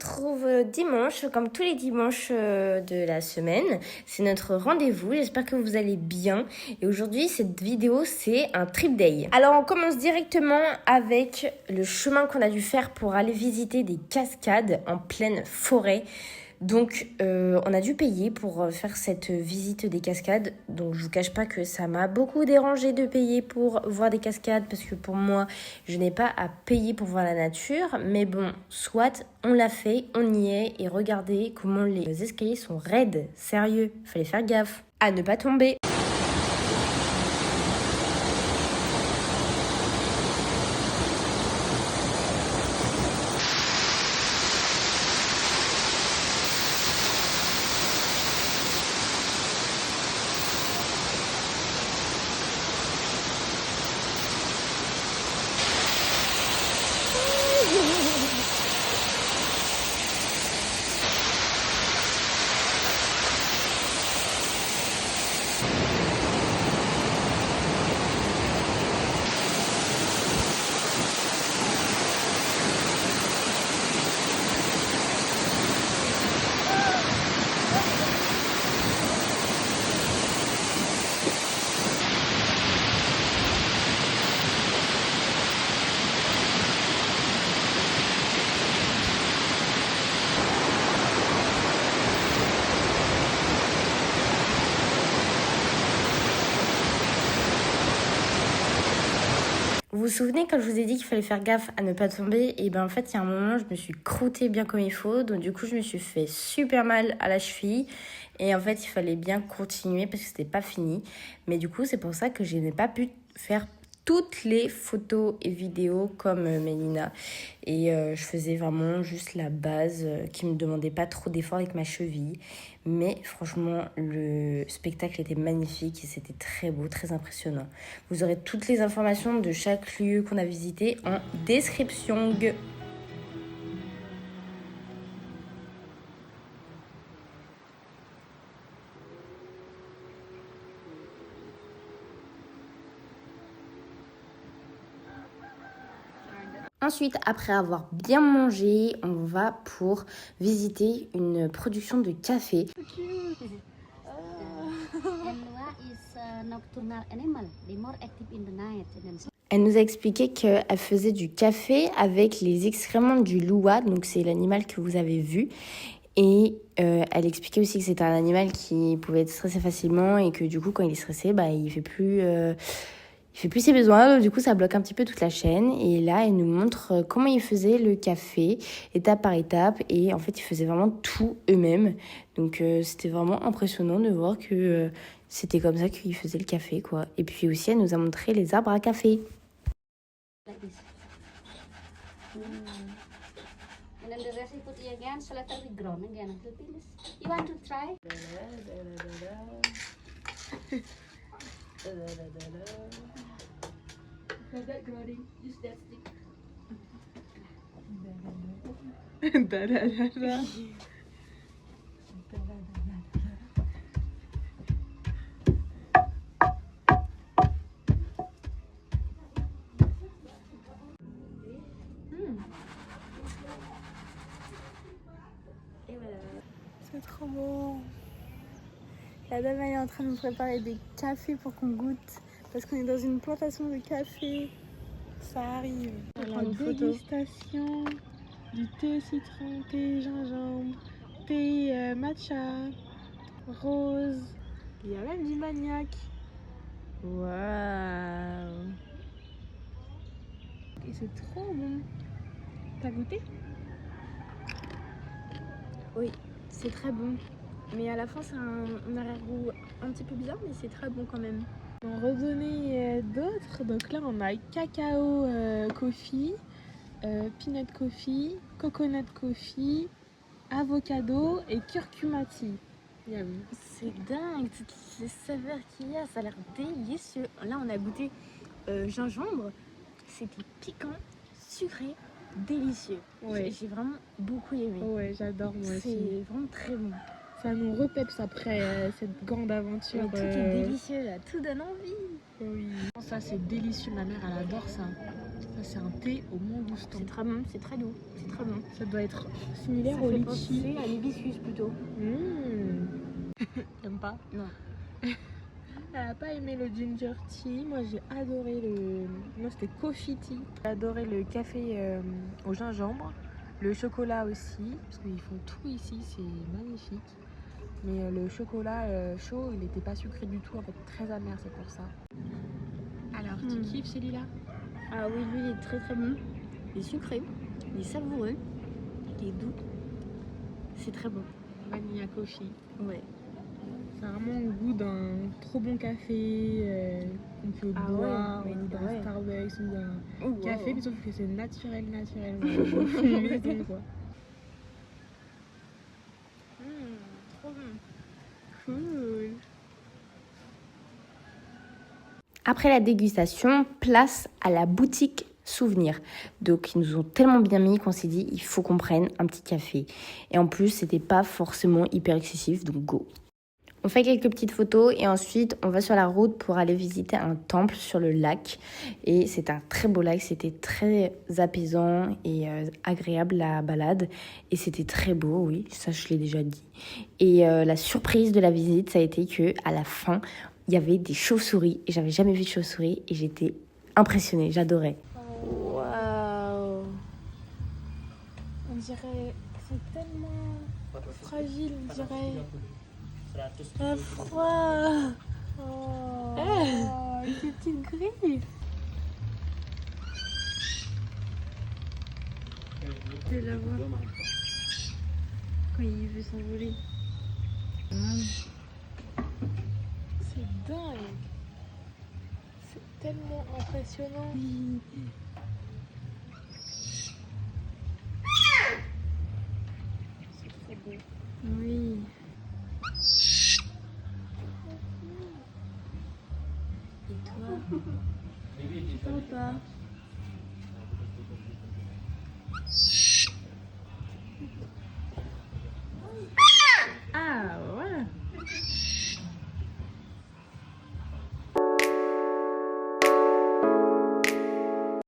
retrouve dimanche, comme tous les dimanches de la semaine. C'est notre rendez-vous, j'espère que vous allez bien. Et aujourd'hui, cette vidéo, c'est un trip day. Alors, on commence directement avec le chemin qu'on a dû faire pour aller visiter des cascades en pleine forêt. Donc, on a dû payer pour faire cette visite des cascades. Donc, je vous cache pas que ça m'a beaucoup dérangé de payer pour voir des cascades parce que pour moi, je n'ai pas à payer pour voir la nature. Mais bon, soit on l'a fait, on y est et regardez comment les escaliers sont raides. Sérieux, fallait faire gaffe à ne pas tomber. Vous vous souvenez quand je vous ai dit qu'il fallait faire gaffe à ne pas tomber? Et ben en fait, il y a un moment, je me suis croûtée bien comme il faut. Donc du coup, je me suis fait super mal à la cheville. Et en fait, il fallait bien continuer parce que c'était pas fini. Mais du coup, c'est pour ça que je n'ai pas pu faire toutes les photos et vidéos comme Mélina. Et je faisais vraiment juste la base qui me demandait pas trop d'efforts avec ma cheville. Mais franchement, le spectacle était magnifique et c'était très beau, très impressionnant. Vous aurez toutes les informations de chaque lieu qu'on a visité en description. Ensuite, après avoir bien mangé, on va pour visiter une production de café. Elle nous a expliqué qu'elle faisait du café avec les excréments du loua, donc c'est l'animal que vous avez vu. Et elle expliquait aussi que c'était un animal qui pouvait être stressé facilement et que du coup, quand il est stressé, bah, il fait plus ses besoins. Donc, du coup, ça bloque un petit peu toute la chaîne. Et là, elle nous montre comment ils faisaient le café, étape par étape. Et en fait, ils faisaient vraiment tout eux-mêmes. Donc, c'était vraiment impressionnant de voir que c'était comme ça qu'ils faisaient le café, quoi. Et puis aussi, elle nous a montré les arbres à café. And then the rest you put it again, so let it be grown again. You want to try? Like that growing, use that stick. C'est trop beau. La dame elle est en train de nous préparer des cafés pour qu'on goûte. Parce qu'on est dans une plantation de café. Ça arrive. La dégustation du thé citron, thé gingembre, thé matcha, rose. Il y a même du maniac. Waouh. Et c'est trop bon. T'as goûté? Oui, c'est très bon. Mais à la fin, c'est un arrière-goût un petit peu bizarre, mais c'est très bon quand même. On va redonner d'autres. Donc là, on a cacao coffee, peanut coffee, coconut coffee, avocado et curcuma tea. C'est dingue, toutes ces saveurs qu'il y a, ça a l'air délicieux. Là, on a goûté gingembre. C'était piquant, sucré, délicieux. Ouais. J'ai vraiment beaucoup aimé. Ouais, j'adore moi aussi. C'est vraiment très bon. Ça nous repeps après cette grande aventure. Mais tout est délicieux là, tout donne envie. Oui. Ça c'est délicieux, ma mère elle adore ça. Ça c'est un thé au mangoustan. C'est très bon, c'est très doux, c'est très bon. Ça doit être similaire Ça au fait litchi. penser à l'hibiscus plutôt. T'aimes pas? Non. Elle a pas aimé le ginger tea. Moi j'ai adoré le... Moi c'était coffee tea. J'ai adoré le café au gingembre. Le chocolat aussi, parce qu'ils font tout ici, c'est magnifique. Mais le chocolat chaud, il n'était pas sucré du tout, en fait très amer, c'est pour ça. Alors, tu kiffes celui-là? Ah oui, lui il est très très bon. Il est sucré, il est savoureux, il est doux. C'est très bon. Vanilla coffee. Ouais. Ça a vraiment le goût d'un trop bon café qu'on peut boire, ouais, ou d'un ouais. Starbucks, ou d'un Oh, café, wow. mais sauf que c'est naturel, maison, quoi. Trop bon. Cool. Après la dégustation, place à la boutique souvenir. Donc ils nous ont tellement bien mis qu'on s'est dit il faut qu'on prenne un petit café. Et en plus c'était pas forcément hyper excessif, donc go. On fait quelques petites photos et ensuite on va sur la route pour aller visiter un temple sur le lac. Et c'est un très beau lac, c'était très apaisant et agréable la balade. Et c'était très beau, oui, ça je l'ai déjà dit. Et la surprise de la visite, ça a été que à la fin, il y avait des chauves-souris. Et j'avais jamais vu de chauves-souris et j'étais impressionnée, j'adorais. Waouh! On dirait, c'est tellement fragile, on dirait. Un froid! Oh, Ces petites griffes! De la voir quand il veut s'envoler. c'est dingue. C'est tellement impressionnant. C'est trop beau. Oui. Et toi? Sympa.